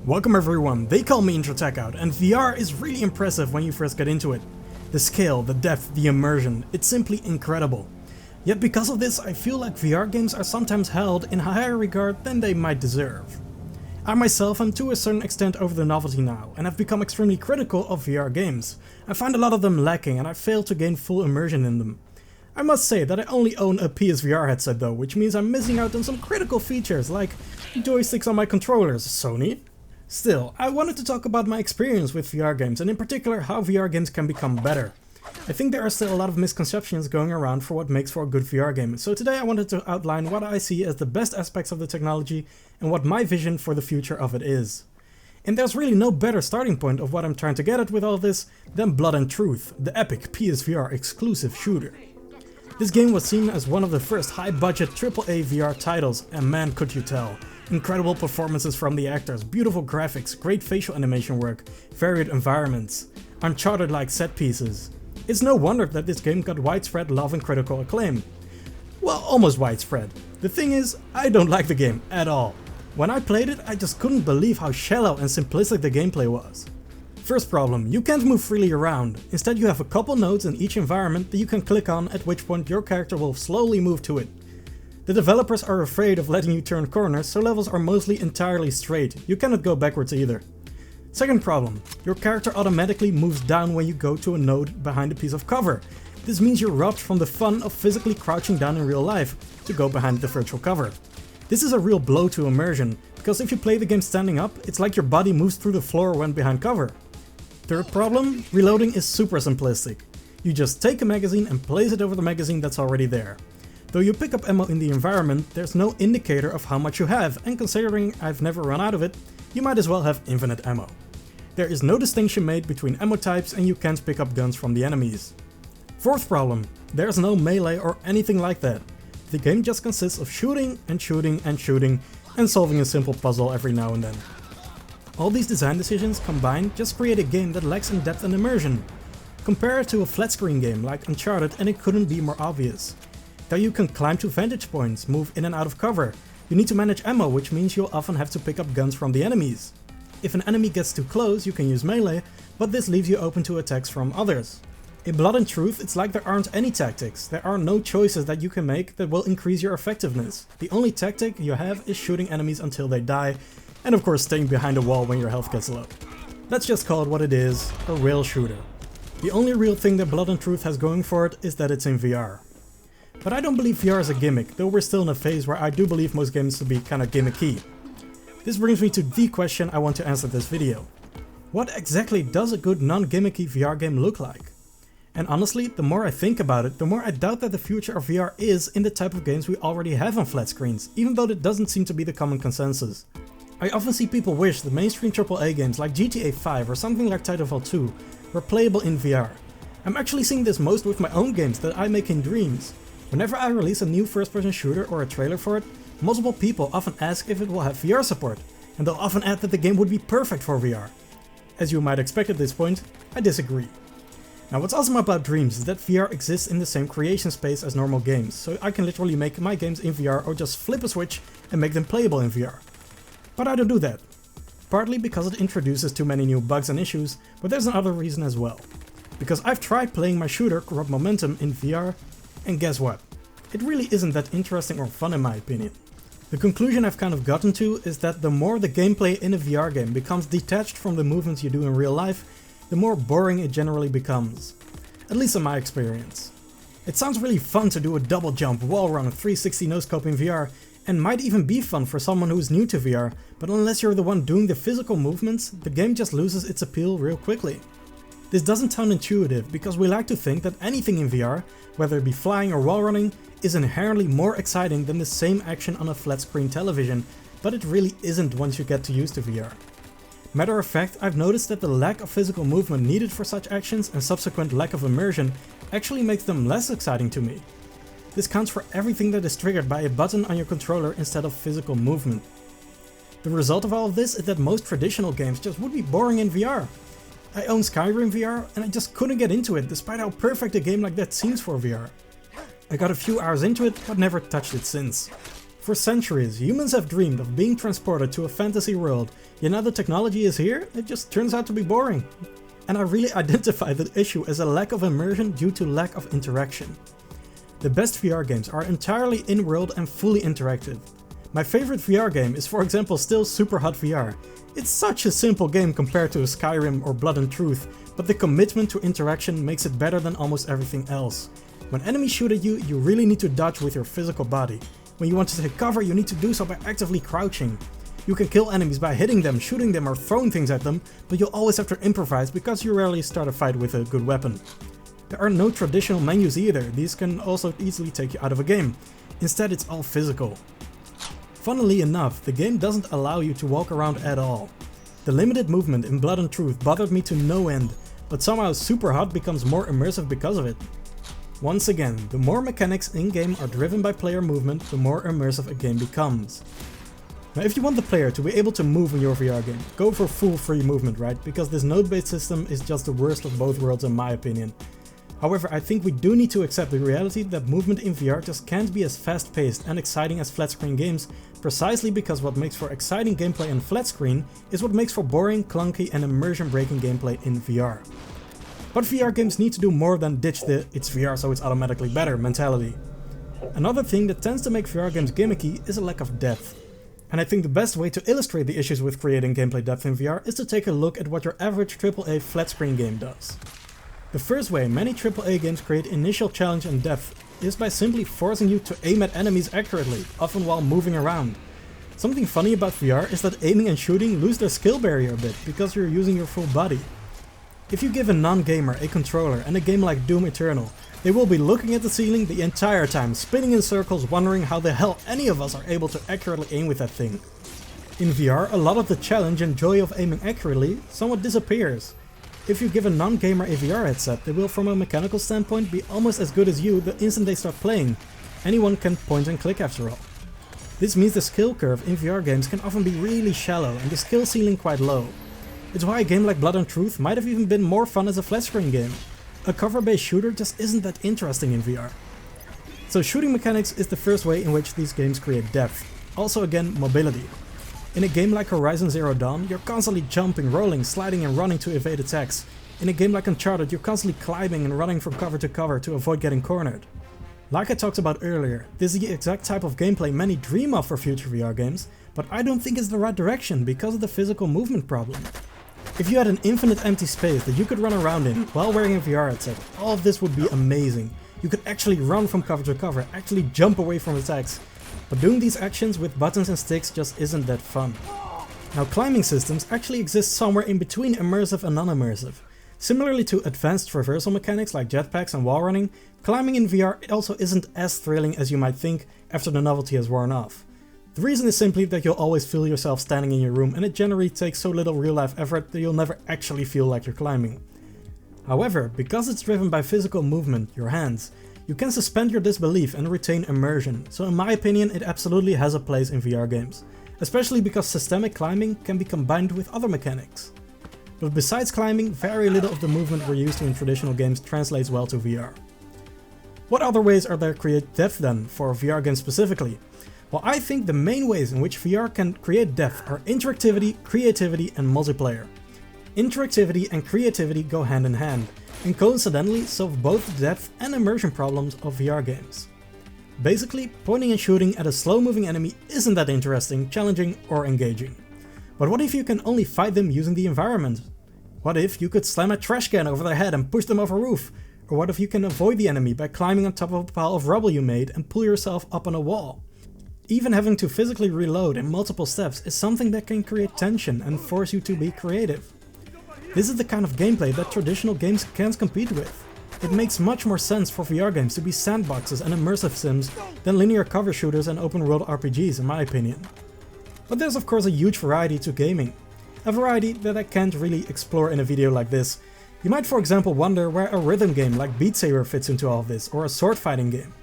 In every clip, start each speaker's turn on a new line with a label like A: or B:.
A: Welcome everyone, they call me Intro Tech Out, and VR is really impressive when you first get into it. The scale, the depth, the immersion, it's simply incredible. Yet because of this, I feel like VR games are sometimes held in higher regard than they might deserve. I myself am to a certain extent over the novelty now, and have become extremely critical of VR games. I find a lot of them lacking and I fail to gain full immersion in them. I must say that I only own a PSVR headset though, which means I'm missing out on some critical features like joysticks on my controllers, Sony. Still, I wanted to talk about my experience with VR games and in particular how VR games can become better. I think there are still a lot of misconceptions going around for what makes for a good VR game, so today I wanted to outline what I see as the best aspects of the technology and what my vision for the future of it is. And there's really no better starting point of what I'm trying to get at with all this than Blood and Truth, the epic PSVR exclusive shooter. This game was seen as one of the first high-budget AAA VR titles, and man could you tell. Incredible performances from the actors, beautiful graphics, great facial animation work, varied environments, Uncharted-like set pieces. It's no wonder that this game got widespread love and critical acclaim. Well, almost widespread. The thing is, I don't like the game at all. When I played it, I just couldn't believe how shallow and simplistic the gameplay was. First problem, you can't move freely around. Instead you have a couple nodes in each environment that you can click on, at which point your character will slowly move to it. The developers are afraid of letting you turn corners, so levels are mostly entirely straight. You cannot go backwards either. Second problem, your character automatically moves down when you go to a node behind a piece of cover. This means you're robbed from the fun of physically crouching down in real life to go behind the virtual cover. This is a real blow to immersion, because if you play the game standing up, it's like your body moves through the floor when behind cover. Third problem, reloading is super simplistic. You just take a magazine and place it over the magazine that's already there. Though you pick up ammo in the environment, there's no indicator of how much you have, and considering I've never run out of it, you might as well have infinite ammo. There is no distinction made between ammo types and you can't pick up guns from the enemies. Fourth problem, there's no melee or anything like that. The game just consists of shooting and shooting and shooting and solving a simple puzzle every now and then. All these design decisions combined just create a game that lacks in depth and immersion. Compare it to a flat screen game like Uncharted and it couldn't be more obvious. There you can climb to vantage points, move in and out of cover. You need to manage ammo, which means you'll often have to pick up guns from the enemies. If an enemy gets too close, you can use melee, but this leaves you open to attacks from others. In Blood and Truth, it's like there aren't any tactics. There are no choices that you can make that will increase your effectiveness. The only tactic you have is shooting enemies until they die, and of course staying behind a wall when your health gets low. Let's just call it what it is, a rail shooter. The only real thing that Blood and Truth has going for it is that it's in VR. But I don't believe VR is a gimmick, though we're still in a phase where I do believe most games to be kinda gimmicky. This brings me to the question I want to answer this video. What exactly does a good non-gimmicky VR game look like? And honestly, the more I think about it, the more I doubt that the future of VR is in the type of games we already have on flat screens, even though that doesn't seem to be the common consensus. I often see people wish the mainstream AAA games like GTA 5 or something like Titanfall 2 were playable in VR. I'm actually seeing this most with my own games that I make in dreams. Whenever I release a new first-person shooter or a trailer for it, multiple people often ask if it will have VR support, and they'll often add that the game would be perfect for VR. As you might expect at this point, I disagree. Now what's awesome about Dreams is that VR exists in the same creation space as normal games, so I can literally make my games in VR or just flip a switch and make them playable in VR. But I don't do that. Partly because it introduces too many new bugs and issues, but there's another reason as well. Because I've tried playing my shooter Corrupt Momentum in VR, and guess what? It really isn't that interesting or fun in my opinion. The conclusion I've kind of gotten to is that the more the gameplay in a VR game becomes detached from the movements you do in real life, the more boring it generally becomes. At least in my experience. It sounds really fun to do a double jump, wall run, 360 no-scope in VR, and might even be fun for someone who's new to VR, but unless you're the one doing the physical movements, the game just loses its appeal real quickly. This doesn't sound intuitive because we like to think that anything in VR, whether it be flying or wall running, is inherently more exciting than the same action on a flat screen television, but it really isn't once you get used to VR. Matter of fact, I've noticed that the lack of physical movement needed for such actions and subsequent lack of immersion actually makes them less exciting to me. This counts for everything that is triggered by a button on your controller instead of physical movement. The result of all of this is that most traditional games just would be boring in VR. I own Skyrim VR and I just couldn't get into it despite how perfect a game like that seems for VR. I got a few hours into it but never touched it since. For centuries, humans have dreamed of being transported to a fantasy world, yet now the technology is here, it just turns out to be boring. And I really identify the issue as a lack of immersion due to lack of interaction. The best VR games are entirely in-world and fully interactive. My favorite VR game is, for example, still Superhot VR. It's such a simple game compared to Skyrim or Blood and Truth, but the commitment to interaction makes it better than almost everything else. When enemies shoot at you, you really need to dodge with your physical body. When you want to take cover, you need to do so by actively crouching. You can kill enemies by hitting them, shooting them or throwing things at them, but you'll always have to improvise because you rarely start a fight with a good weapon. There are no traditional menus either, these can also easily take you out of a game. Instead, it's all physical. Funnily enough, the game doesn't allow you to walk around at all. The limited movement in Blood and Truth bothered me to no end, but somehow Superhot becomes more immersive because of it. Once again, the more mechanics in-game are driven by player movement, the more immersive a game becomes. Now if you want the player to be able to move in your VR game, go for full free movement, right? Because this node-based system is just the worst of both worlds in my opinion. However, I think we do need to accept the reality that movement in VR just can't be as fast-paced and exciting as flat-screen games, precisely because what makes for exciting gameplay in flat screen is what makes for boring, clunky and immersion-breaking gameplay in VR. But VR games need to do more than ditch the "it's VR so it's automatically better" mentality. Another thing that tends to make VR games gimmicky is a lack of depth. And I think the best way to illustrate the issues with creating gameplay depth in VR is to take a look at what your average AAA flat-screen game does. The first way many AAA games create initial challenge and depth is by simply forcing you to aim at enemies accurately, often while moving around. Something funny about VR is that aiming and shooting lose their skill barrier a bit because you're using your full body. If you give a non-gamer a controller and a game like Doom Eternal, they will be looking at the ceiling the entire time, spinning in circles, wondering how the hell any of us are able to accurately aim with that thing. In VR, a lot of the challenge and joy of aiming accurately somewhat disappears. If you give a non-gamer a VR headset, they will from a mechanical standpoint be almost as good as you the instant they start playing. Anyone can point and click after all. This means the skill curve in VR games can often be really shallow and the skill ceiling quite low. It's why a game like Blood and Truth might have even been more fun as a flat screen game. A cover-based shooter just isn't that interesting in VR. So shooting mechanics is the first way in which these games create depth. Also again, mobility. In a game like Horizon Zero Dawn, you're constantly jumping, rolling, sliding and running to evade attacks. In a game like Uncharted, you're constantly climbing and running from cover to avoid getting cornered. Like I talked about earlier, this is the exact type of gameplay many dream of for future VR games, but I don't think it's the right direction because of the physical movement problem. If you had an infinite empty space that you could run around in while wearing a VR headset, all of this would be amazing. You could actually run from cover to cover, actually jump away from attacks. But doing these actions with buttons and sticks just isn't that fun. Now climbing systems actually exist somewhere in between immersive and non-immersive. Similarly to advanced traversal mechanics like jetpacks and wall running, climbing in VR also isn't as thrilling as you might think after the novelty has worn off. The reason is simply that you'll always feel yourself standing in your room and it generally takes so little real life effort that you'll never actually feel like you're climbing. However, because it's driven by physical movement, your hands, you can suspend your disbelief and retain immersion, so in my opinion it absolutely has a place in VR games, especially because systemic climbing can be combined with other mechanics. But besides climbing, very little of the movement we're used to in traditional games translates well to VR. What other ways are there to create depth then, for VR games specifically? Well, I think the main ways in which VR can create depth are interactivity, creativity and multiplayer. Interactivity and creativity go hand in hand, and coincidentally solve both the depth and immersion problems of VR games. Basically, pointing and shooting at a slow-moving enemy isn't that interesting, challenging or engaging. But what if you can only fight them using the environment? What if you could slam a trash can over their head and push them off a roof? Or what if you can avoid the enemy by climbing on top of a pile of rubble you made and pull yourself up on a wall? Even having to physically reload in multiple steps is something that can create tension and force you to be creative. This is the kind of gameplay that traditional games can't compete with. It makes much more sense for VR games to be sandboxes and immersive sims than linear cover shooters and open world RPGs in my opinion. But there's of course a huge variety to gaming. A variety that I can't really explore in a video like this. You might for example wonder where a rhythm game like Beat Saber fits into all of this, or a sword fighting game.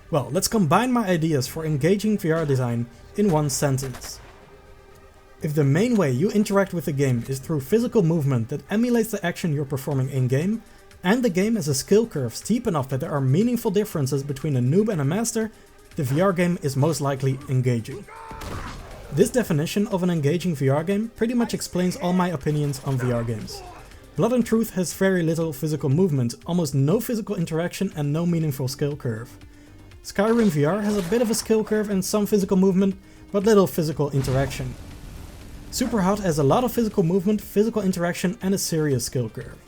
A: Well, let's combine my ideas for engaging VR design in one sentence. If the main way you interact with the game is through physical movement that emulates the action you're performing in-game, and the game has a skill curve steep enough that there are meaningful differences between a noob and a master, the VR game is most likely engaging. This definition of an engaging VR game pretty much explains all my opinions on VR games. Blood and Truth has very little physical movement, almost no physical interaction and no meaningful skill curve. Skyrim VR has a bit of a skill curve and some physical movement, but little physical interaction. Superhot has a lot of physical movement, physical interaction and a serious skill curve.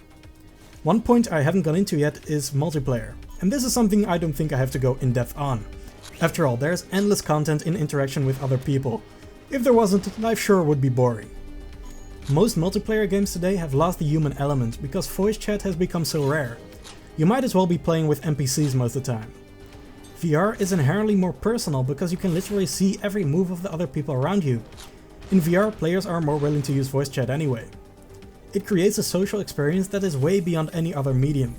A: One point I haven't gone into yet is multiplayer, and this is something I don't think I have to go in depth on. After all, there's endless content in interaction with other people. If there wasn't, life sure would be boring. Most multiplayer games today have lost the human element because voice chat has become so rare. You might as well be playing with NPCs most of the time. VR is inherently more personal because you can literally see every move of the other people around you. In VR, players are more willing to use voice chat anyway. It creates a social experience that is way beyond any other medium.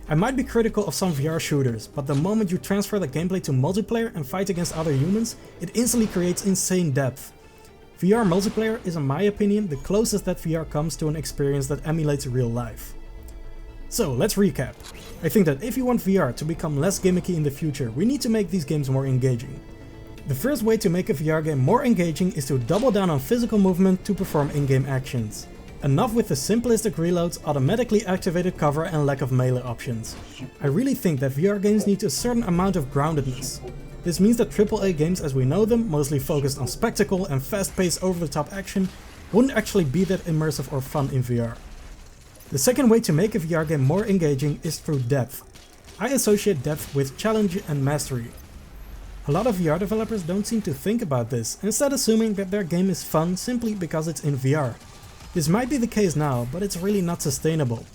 A: I might be critical of some VR shooters, but the moment you transfer the gameplay to multiplayer and fight against other humans, it instantly creates insane depth. VR multiplayer is, in my opinion, the closest that VR comes to an experience that emulates real life. So let's recap. I think that if you want VR to become less gimmicky in the future, we need to make these games more engaging. The first way to make a VR game more engaging is to double down on physical movement to perform in-game actions. Enough with the simplistic reloads, automatically activated cover and lack of melee options. I really think that VR games need a certain amount of groundedness. This means that AAA games as we know them, mostly focused on spectacle and fast-paced over-the-top action, wouldn't actually be that immersive or fun in VR. The second way to make a VR game more engaging is through depth. I associate depth with challenge and mastery. A lot of VR developers don't seem to think about this, instead assuming that their game is fun simply because it's in VR. This might be the case now, but it's really not sustainable.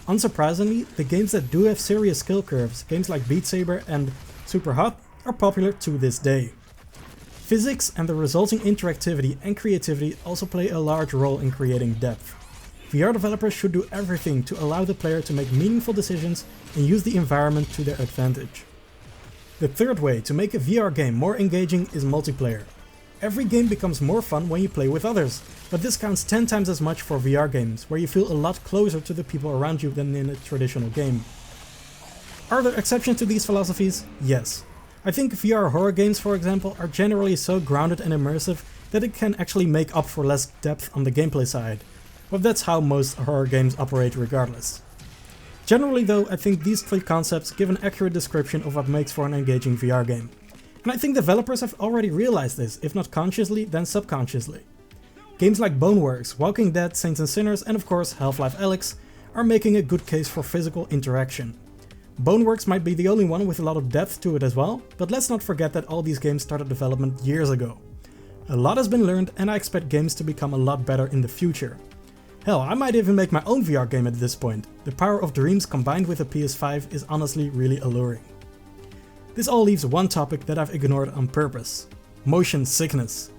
A: Unsurprisingly, the games that do have serious skill curves, games like Beat Saber and Superhot, are popular to this day. Physics and the resulting interactivity and creativity also play a large role in creating depth. VR developers should do everything to allow the player to make meaningful decisions and use the environment to their advantage. The third way to make a VR game more engaging is multiplayer. Every game becomes more fun when you play with others, but this counts 10 times as much for VR games, where you feel a lot closer to the people around you than in a traditional game. Are there exceptions to these philosophies? Yes. I think VR horror games, for example, are generally so grounded and immersive that it can actually make up for less depth on the gameplay side. But that's how most horror games operate regardless. Generally though, I think these three concepts give an accurate description of what makes for an engaging VR game. And I think developers have already realized this, if not consciously, then subconsciously. Games like Boneworks, Walking Dead, Saints and Sinners, and of course Half-Life Alyx are making a good case for physical interaction. Boneworks might be the only one with a lot of depth to it as well, but let's not forget that all these games started development years ago. A lot has been learned and I expect games to become a lot better in the future. Hell, I might even make my own VR game at this point. The power of dreams combined with a PS5 is honestly really alluring. This all leaves one topic that I've ignored on purpose: motion sickness.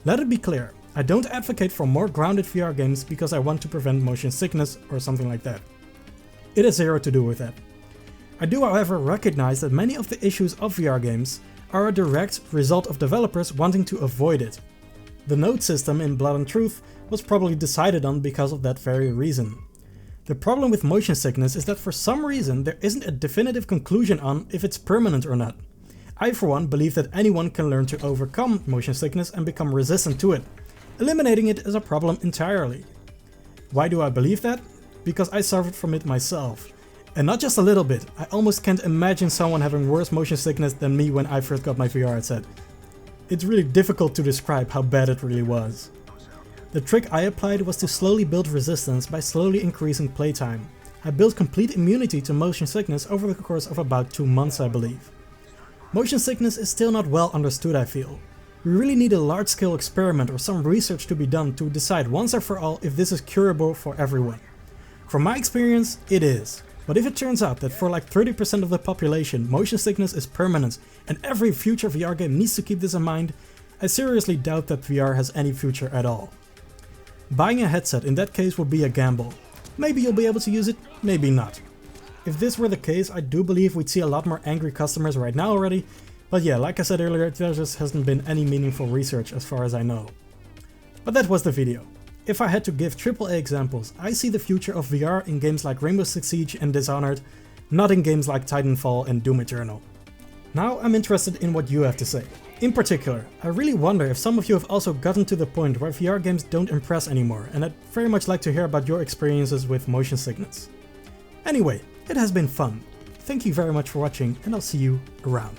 A: Let it be clear, I don't advocate for more grounded VR games because I want to prevent motion sickness or something like that. It has zero to do with that. I do however recognize that many of the issues of VR games are a direct result of developers wanting to avoid it. The node system in Blood and Truth was probably decided on because of that very reason. The problem with motion sickness is that for some reason there isn't a definitive conclusion on if it's permanent or not. I for one believe that anyone can learn to overcome motion sickness and become resistant to it. Eliminating it is a problem entirely. Why do I believe that? Because I suffered from it myself. And not just a little bit, I almost can't imagine someone having worse motion sickness than me when I first got my VR headset. It's really difficult to describe how bad it really was. The trick I applied was to slowly build resistance by slowly increasing playtime. I built complete immunity to motion sickness over the course of about 2 months, I believe. Motion sickness is still not well understood, I feel. We really need a large-scale experiment or some research to be done to decide once and for all if this is curable for everyone. From my experience, it is. But if it turns out that for like 30% of the population motion sickness is permanent and every future VR game needs to keep this in mind, I seriously doubt that VR has any future at all. Buying a headset in that case would be a gamble. Maybe you'll be able to use it, maybe not. If this were the case, I do believe we'd see a lot more angry customers right now already, but yeah, like I said earlier, there just hasn't been any meaningful research as far as I know. But that was the video. If I had to give AAA examples, I see the future of VR in games like Rainbow Six Siege and Dishonored, not in games like Titanfall and Doom Eternal. Now I'm interested in what you have to say. In particular, I really wonder if some of you have also gotten to the point where VR games don't impress anymore, and I'd very much like to hear about your experiences with motion sickness. Anyway, it has been fun. Thank you very much for watching, and I'll see you around.